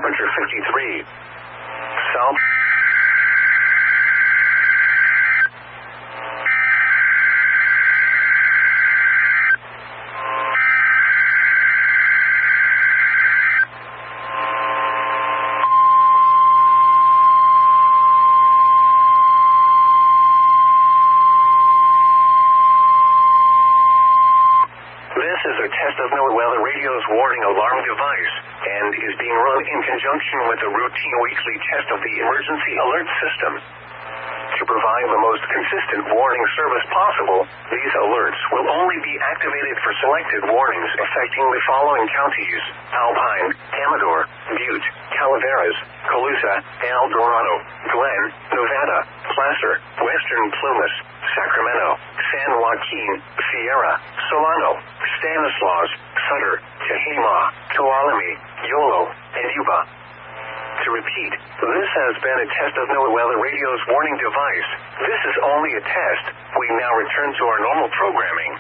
553. South. This is a test of NOAA radio's warning alarm device, and is being run in conjunction with a routine weekly test of the emergency alert system. To provide the most consistent warning service possible, these alerts will only be activated for selected warnings affecting the following counties: Alpine, Amador, Butte, Calaveras, Colusa, El Dorado, Glenn, Nevada, Placer, Western Plumas, Sacramento, San Joaquin, Sierra, Solano, Stanislaus, Sutter, Tehama, Tuolumne, Yolo, and Yuba. To repeat, this has been a test of NOAA radio's warning device. This is only a test. We now return to our normal programming.